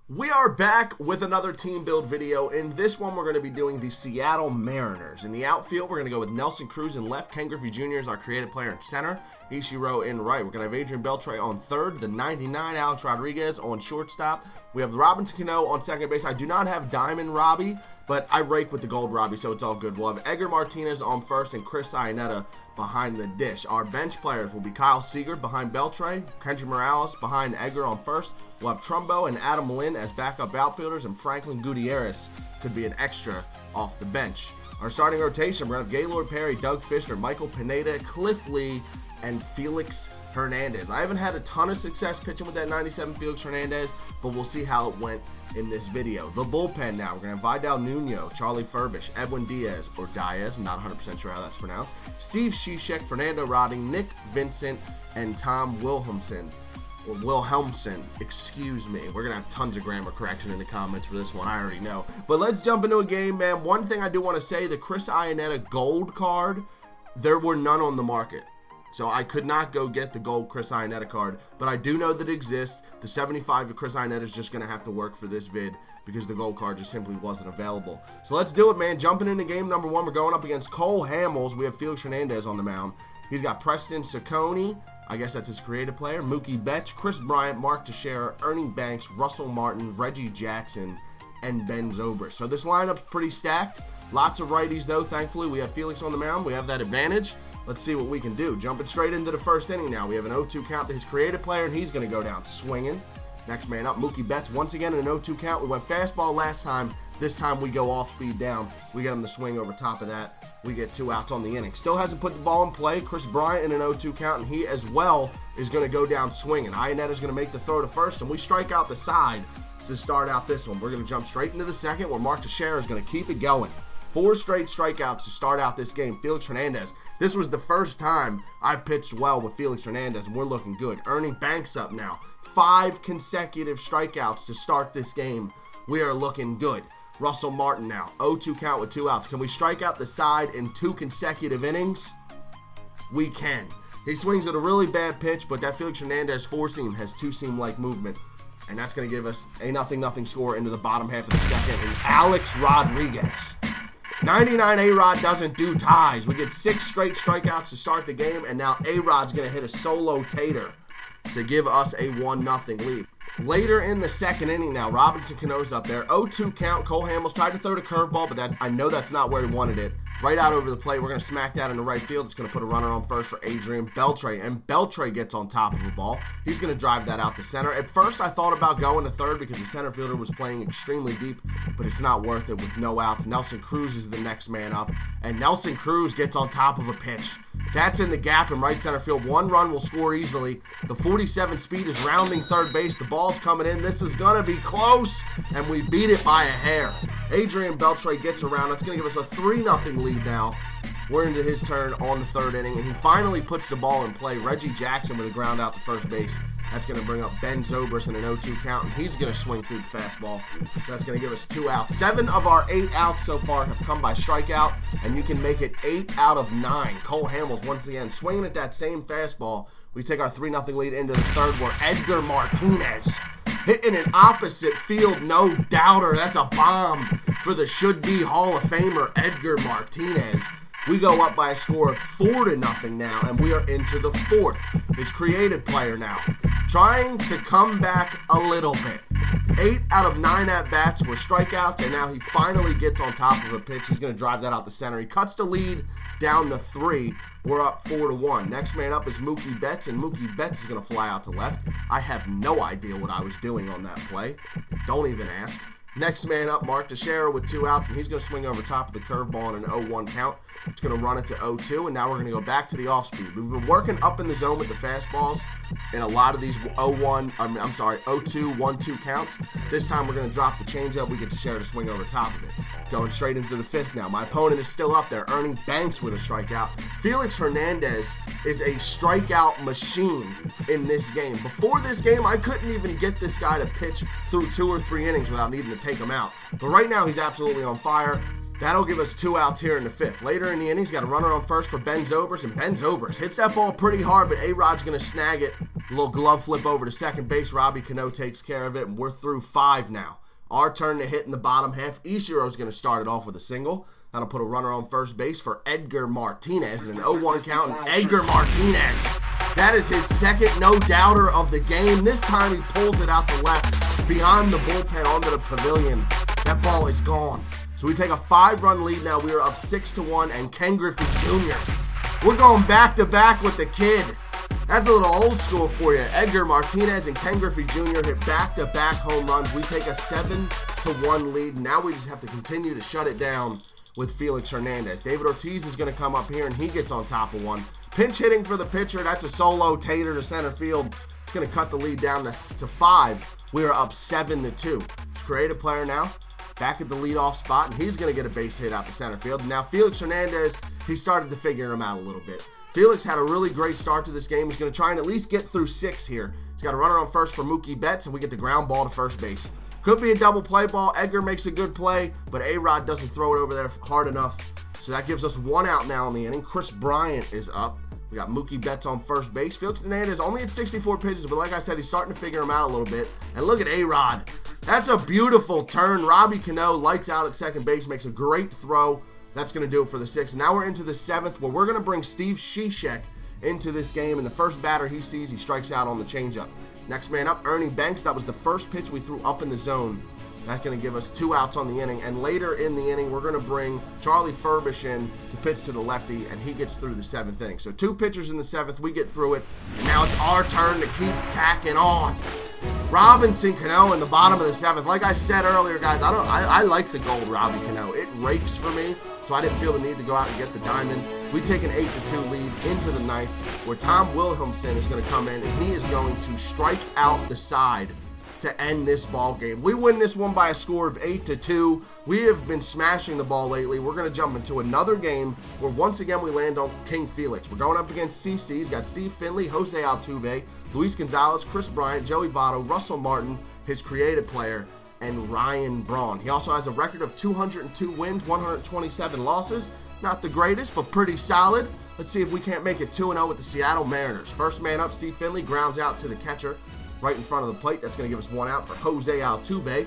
We are back with another team build video. In this one, we're going to be doing the Seattle Mariners. In the outfield, we're going to go with Nelson Cruz in left, Ken Griffey Jr. is our creative player in center, Ichiro in right. We're going to have Adrian Beltre on third, the 99 Alex Rodriguez on shortstop. We have Robinson Cano on second base. I do not have Diamond Robbie, but I rake with the gold Robbie, so it's all good. We'll have Edgar Martinez on first and Chris Iannetta behind the dish. Our bench players will be Kyle Seager behind Beltre, Kendry Morales behind Edgar on first. We'll have Trumbo and Adam Lynn as backup outfielders, and Franklin Gutierrez could be an extra off the bench. Our starting rotation, we're going to have Gaylord Perry, Doug Fister, Michael Pineda, Cliff Lee, and Felix Hernandez. I haven't had a ton of success pitching with that 97 Felix Hernandez, but we'll see how it went in this video. The bullpen now, we're going to have Vidal Nuno, Charlie Furbish, Edwin Diaz, or Diaz, I'm not 100% sure how that's pronounced, Steve Cishek, Fernando Roding, Nick Vincent, and Tom Wilhelmsen. Or Wilhelmsen, excuse me. We're going to have tons of grammar correction in the comments for this one, I already know. But let's jump into a game, man. One thing I do want to say, the Chris Iannetta gold card, there were none on the market. So I could not go get the gold Chris Iannetta card, but I do know that it exists. The 75 of Chris Iannetta is just going to have to work for this vid because the gold card just simply wasn't available. So let's do it, man. Jumping into game number one, we're going up against Cole Hamels. We have Felix Hernandez on the mound. He's got Preston Ciccone, I guess that's his creative player, Mookie Betts, Chris Bryant, Mark Teixeira, Ernie Banks, Russell Martin, Reggie Jackson, and Ben Zobrist. So this lineup's pretty stacked. Lots of righties, though. Thankfully, we have Felix on the mound. We have that advantage. Let's see what we can do. Jumping straight into the first inning now. We have an 0-2 count to his creative player, and he's going to go down swinging. Next man up, Mookie Betts. Once again, in an 0-2 count. We went fastball last time. This time we go off speed down. We get him to swing over top of that. We get 2 outs on the inning. Still hasn't put the ball in play. Chris Bryant in an 0-2 count, and he as well is going to go down swinging. Iannetta's going to make the throw to first, and we strike out the side to start out this one. We're going to jump straight into the second where Mark Teixeira is going to keep it going. 4 straight strikeouts to start out this game. Felix Hernandez. This was the first time I pitched well with Felix Hernandez, and we're looking good. Ernie Banks up now. 5 consecutive strikeouts to start this game. We are looking good. Russell Martin now. 0-2 count with 2 outs. Can we strike out the side in 2 consecutive innings? We can. He swings at a really bad pitch, but that Felix Hernandez 4-seam has 2-seam-like movement. And that's going to give us a 0-0 score into the bottom half of the second. And Alex Rodriguez. 99 A-Rod doesn't do ties. We get 6 straight strikeouts to start the game, and now A-Rod's going to hit a solo tater to give us a 1-0 lead. Later in the second inning now, Robinson Cano's up there. 0-2 count. Cole Hamels tried to throw the curveball, but I know that's not where he wanted it. Right out over the plate. We're going to smack that into right field. It's going to put a runner on first for Adrian Beltre, and Beltre gets on top of the ball. He's going to drive that out to center. At first, I thought about going to third because the center fielder was playing extremely deep, but it's not worth it with no outs. Nelson Cruz is the next man up, and Nelson Cruz gets on top of a pitch. That's in the gap in right center field. 1 run will score easily. The 47 speed is rounding third base. The ball's coming in. This is going to be close, and we beat it by a hair. Adrian Beltre gets around. That's going to give us a 3-0 lead now. We're into his turn on the third inning, and he finally puts the ball in play. Reggie Jackson with a ground out to first base. That's going to bring up Ben Zobrist in an 0-2 count, and he's going to swing through the fastball. So that's going to give us 2 outs. 7 of our 8 outs so far have come by strikeout, and you can make it 8 out of 9. Cole Hamels once again swinging at that same fastball. We take our 3-0 lead into the third where Edgar Martinez hitting an opposite field, no doubter. That's a bomb for the should-be Hall of Famer Edgar Martinez. We go up by a score of 4-0 now, and we are into the fourth. His creative player now, trying to come back a little bit. 8 out of 9 at-bats were strikeouts, and now he finally gets on top of a pitch. He's going to drive that out the center. He cuts the lead down to 3. We're up 4-1. Next man up is Mookie Betts, and Mookie Betts is going to fly out to left. I have no idea what I was doing on that play. Don't even ask. Next man up, Mark Teixeira with 2 outs, and he's going to swing over top of the curveball in an 0-1 count. It's going to run it to 0-2, and now we're going to go back to the off-speed. We've been working up in the zone with the fastballs in a lot of these 0-2, 1-2 counts. This time we're going to drop the changeup. We get Teixeira to swing over top of it. Going straight into the 5th now. My opponent is still up there, Ernie Banks with a strikeout. Felix Hernandez is a strikeout machine in this game. Before this game, I couldn't even get this guy to pitch through 2 or 3 innings without needing to take him out. But right now, he's absolutely on fire. That'll give us 2 outs here in the 5th. Later in the inning, he's got a runner on first for Ben Zobrist, and Ben Zobrist hits that ball pretty hard, but A-Rod's going to snag it A little glove flip over to second base. Robbie Cano takes care of it, and we're through 5 now. Our turn to hit in the bottom half. Ishiro's going to start it off with a single. That'll put a runner on first base for Edgar Martinez and an 0-1 count. And Edgar Martinez, that is his second no-doubter of the game. This time he pulls it out to left beyond the bullpen onto the pavilion. That ball is gone. So we take a 5-run lead now. We are up 6-1, and Ken Griffey Jr. We're going back-to-back with the kid. That's a little old school for you. Edgar Martinez and Ken Griffey Jr. hit back-to-back home runs. We take a 7-1 lead. Now we just have to continue to shut it down with Felix Hernandez. David Ortiz is going to come up here, and he gets on top of one. Pinch hitting for the pitcher. That's a solo tater to center field. It's going to cut the lead down to 5. We are up 7-2. Creative player now. Back at the leadoff spot, and he's going to get a base hit out to center field. Now, Felix Hernandez, he started to figure him out a little bit. Felix had a really great start to this game. He's going to try and at least get through 6 here. He's got a runner on first for Mookie Betts, and we get the ground ball to first base. Could be a double play ball. Edgar makes a good play, but A-Rod doesn't throw it over there hard enough. So that gives us 1 out now in the inning. Chris Bryant is up. We got Mookie Betts on first base. Felix Hernandez only at 64 pitches, but like I said, he's starting to figure him out a little bit. And look at A-Rod. That's a beautiful turn. Robbie Cano lights out at second base, makes a great throw. That's going to do it for the 6th. Now we're into the 7th, where we're going to bring Steve Cishek into this game. And the first batter he sees, he strikes out on the changeup. Next man up, Ernie Banks. That was the first pitch we threw up in the zone. That's going to give us 2 outs on the inning. And later in the inning, we're going to bring Charlie Furbish in to pitch to the lefty, and he gets through the 7th inning. So 2 pitchers in the 7th. We get through it. And now it's our turn to keep tacking on. Robinson Cano in the bottom of the 7th. Like I said earlier, guys, I like the gold Robbie Cano. It rakes for me, so I didn't feel the need to go out and get the diamond. We take an 8-2 lead into the 9th, where Tom Wilhelmsen is going to come in, and he is going to strike out the side to end this ball game. We win this one by a score of 8-2. We have been smashing the ball lately. We're going to jump into another game where once again we land on King Felix. We're going up against CC. He's got Steve Finley, Jose Altuve, Luis Gonzalez, Chris Bryant, Joey Votto, Russell Martin, his creative player, and Ryan Braun. He also has a record of 202 wins, 127 losses. Not the greatest, but pretty solid. Let's see if we can't make it 2-0 with the Seattle Mariners. First man up, Steve Finley, grounds out to the catcher right in front of the plate. That's going to give us 1 out for Jose Altuve.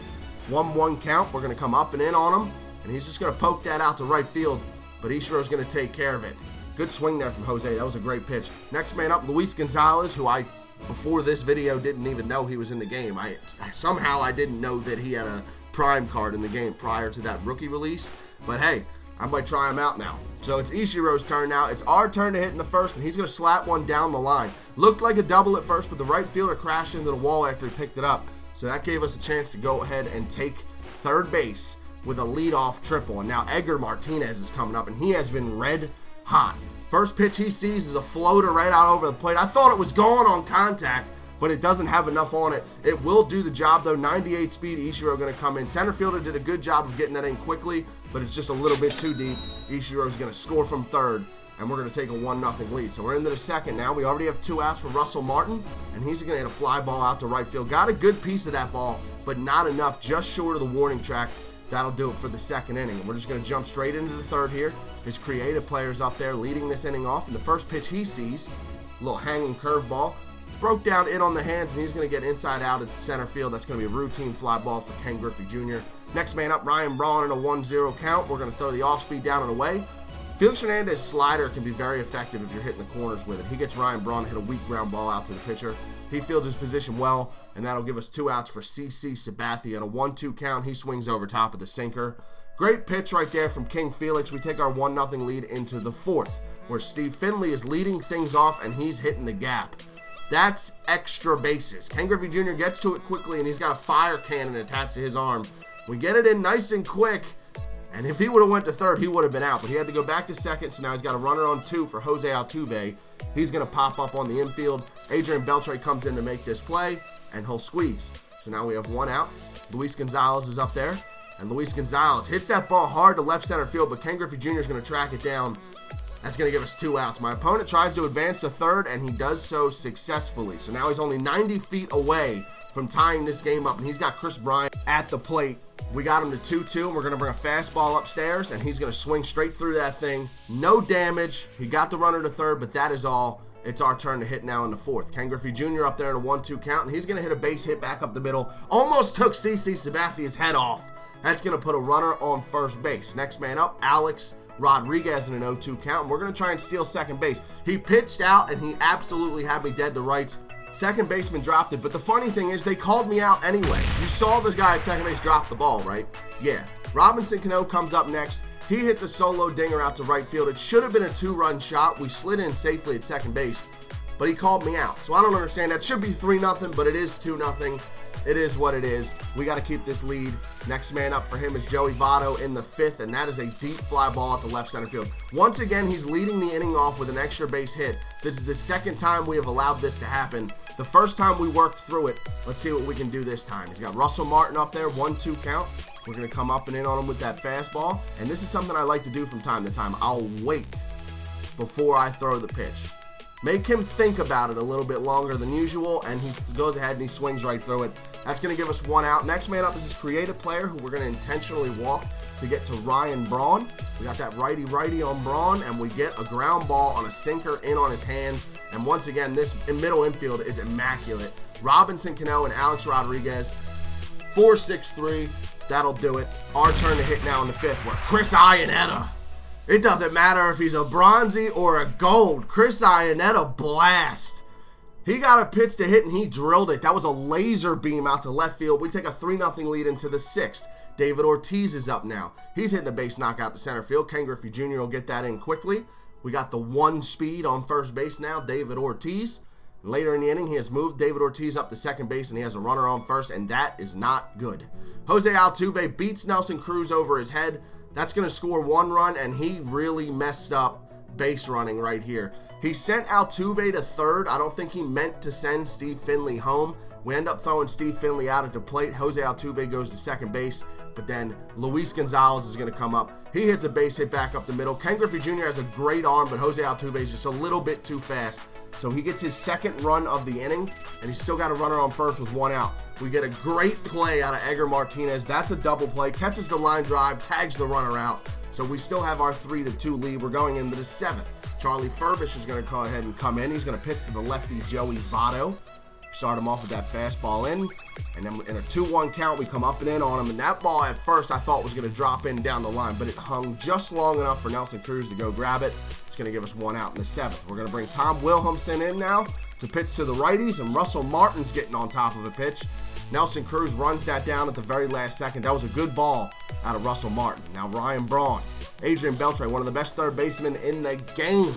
1-1 count. We're going to come up and in on him, and he's just going to poke that out to right field, but Ishiro's going to take care of it. Good swing there from Jose. That was a great pitch. Next man up, Luis Gonzalez, who I, before this video, didn't even know he was in the game. Somehow I didn't know that he had a prime card in the game prior to that rookie release, but hey, I might try him out now. So it's Ishiro's turn now. It's our turn to hit in the 1st, and he's going to slap one down the line. Looked like a double at first, but the right fielder crashed into the wall after he picked it up. So that gave us a chance to go ahead and take third base with a leadoff triple. And now Edgar Martinez is coming up, and he has been red hot. First pitch he sees is a floater right out over the plate. I thought it was going on contact, but it doesn't have enough on it. It will do the job, though. 98 speed, Ishiro going to come in. Center fielder did a good job of getting that in quickly, but it's just a little bit too deep. Ishiro's going to score from third, and we're going to take a 1-0 lead. So we're into the 2nd now. We already have 2 outs for Russell Martin, and he's going to hit a fly ball out to right field. Got a good piece of that ball, but not enough, just short of the warning track. That'll do it for the 2nd inning. We're just going to jump straight into the 3rd here. His creative player's up there leading this inning off, and the first pitch he sees, a little hanging curveball, broke down in on the hands, and he's going to get inside out at center field. That's going to be a routine fly ball for Ken Griffey Jr. Next man up, Ryan Braun in a 1-0 count. We're going to throw the off-speed down and away. Felix Hernandez's slider can be very effective if you're hitting the corners with it. He gets Ryan Braun to hit a weak ground ball out to the pitcher. He fields his position well, and that'll give us 2 outs for CC Sabathia. In a 1-2 count, he swings over top of the sinker. Great pitch right there from King Felix. We take our 1-0 lead into the 4th, where Steve Finley is leading things off, and he's hitting the gap. That's extra bases. Ken Griffey Jr. gets to it quickly, and he's got a fire cannon attached to his arm. We get it in nice and quick, and if he would have went to 3rd, he would have been out. But he had to go back to 2nd, so now he's got a runner on 2 for Jose Altuve. He's going to pop up on the infield. Adrian Beltre comes in to make this play, and he'll squeeze. So now we have 1 out. Luis Gonzalez is up there, and Luis Gonzalez hits that ball hard to left center field, but Ken Griffey Jr. is going to track it down. That's going to give us 2 outs. My opponent tries to advance to 3rd, and he does so successfully. So now he's only 90 feet away from tying this game up, and he's got Chris Bryant at the plate. We got him to 2-2, and we're going to bring a fastball upstairs, and he's going to swing straight through that thing. No damage. He got the runner to 3rd, but that is all. It's our turn to hit now in the 4th. Ken Griffey Jr. up there in a 1-2 count, and he's going to hit a base hit back up the middle. Almost took CC Sabathia's head off. That's going to put a runner on first base. Next man up, Alex Rodriguez in an 0-2 count, and we're going to try and steal second base. He pitched out, and he absolutely had me dead to rights. Second baseman dropped it, but the funny thing is they called me out anyway. You saw this guy at second base drop the ball, right? Yeah. Robinson Cano comes up next. He hits a solo dinger out to right field. It should have been a 2-run shot. We slid in safely at second base, but he called me out. So I don't understand. That should be 3-0, but it is 2-0. It is what it is. We got to keep this lead. Next man up for him is Joey Votto in the 5th, and that is a deep fly ball at the left center field. Once again, he's leading the inning off with an extra base hit. This is the 2nd time we have allowed this to happen. The first time we worked through it. Let's see what we can do this time. He's got Russell Martin up there, 1-2 count. We're going to come up and in on him with that fastball. And this is something I like to do from time to time. I'll wait before I throw the pitch. Make him think about it a little bit longer than usual, and he goes ahead and he swings right through it. That's going to give us 1 out. Next man up is this creative player who we're going to intentionally walk to get to Ryan Braun. We got that righty-righty on Braun, and we get a ground ball on a sinker in on his hands. And once again, this middle infield is immaculate. Robinson Cano and Alex Rodriguez, 4-6-3. That'll do it. Our turn to hit now in the 5th. Where Chris Iannetta. It doesn't matter if he's a bronzy or a gold. Chris Iannetta blast. He got a pitch to hit and he drilled it. That was a laser beam out to left field. We take a 3-0 lead into the 6th. David Ortiz is up now. He's hitting a base knockout to center field. Ken Griffey Jr. will get that in quickly. We got the 1 speed on first base now, David Ortiz. Later in the inning, he has moved David Ortiz up to second base, and he has a runner on first, and that is not good. Jose Altuve beats Nelson Cruz over his head. That's going to score 1 run, and he really messed up base running right here. He sent Altuve to third. I don't think he meant to send Steve Finley home. We end up throwing Steve Finley out at the plate. Jose Altuve goes to second base, but then Luis Gonzalez is going to come up. He hits a base hit back up the middle. Ken Griffey Jr. has a great arm, but Jose Altuve is just a little bit too fast. So he gets his 2nd run of the inning, and he's still got a runner on first with 1 out. We get a great play out of Edgar Martinez. That's a double play. Catches the line drive, tags the runner out. So we still have our 3-2 lead. We're going into the 7th. Charlie Furbish is going to go ahead and come in. He's going to pitch to the lefty Joey Votto. Start him off with that fastball in. And then in a 2-1 count, we come up and in on him. And that ball at first I thought was going to drop in down the line, but it hung just long enough for Nelson Cruz to go grab it. It's going to give us 1 out in the 7th. We're going to bring Tom Wilhelmsen in now to pitch to the righties, and Russell Martin's getting on top of a pitch. Nelson Cruz runs that down at the very last second. That was a good ball out of Russell Martin. Now Ryan Braun. Adrian Beltre, one of the best third basemen in the game,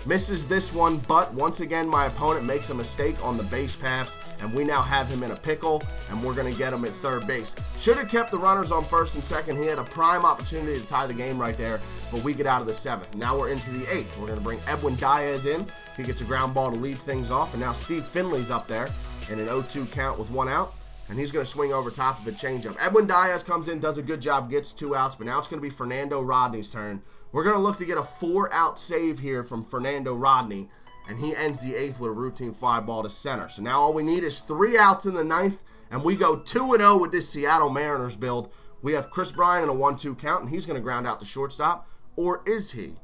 misses this one, but once again my opponent makes a mistake on the base paths, and we now have him in a pickle, and we're going to get him at third base. Should have kept the runners on first and second. He had a prime opportunity to tie the game right there, but we get out of the 7th. Now we're into the 8th. We're going to bring Edwin Diaz in. He gets a ground ball to lead things off, and now Steve Finley's up there in an 0-2 count with 1 out. And he's going to swing over top of a changeup. Edwin Diaz comes in, does a good job, gets 2 outs, but now it's going to be Fernando Rodney's turn. We're going to look to get a 4-out save here from Fernando Rodney, and he ends the 8th with a routine fly ball to center. So now all we need is 3 outs in the 9th, and we go 2-0 with this Seattle Mariners build. We have Chris Bryant in a 1-2 count, and he's going to ground out the shortstop, or is he?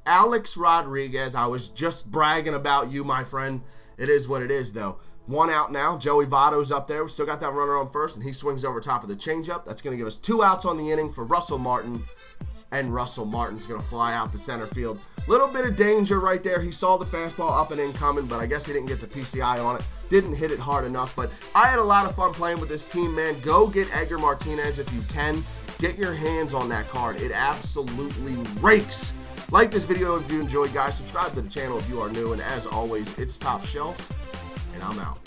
Alex Rodriguez, I was just bragging about you, my friend. It is what it is, though. 1 out now. Joey Votto's up there. We still got that runner on first, and he swings over top of the changeup. That's going to give us 2 outs on the inning for Russell Martin, and Russell Martin's going to fly out to center field. Little bit of danger right there. He saw the fastball up and in coming, but I guess he didn't get the PCI on it. Didn't hit it hard enough, but I had a lot of fun playing with this team, man. Go get Edgar Martinez if you can. Get your hands on that card. It absolutely rakes. Like this video if you enjoyed, guys. Subscribe to the channel if you are new, and as always, it's Top Shelf, and I'm out.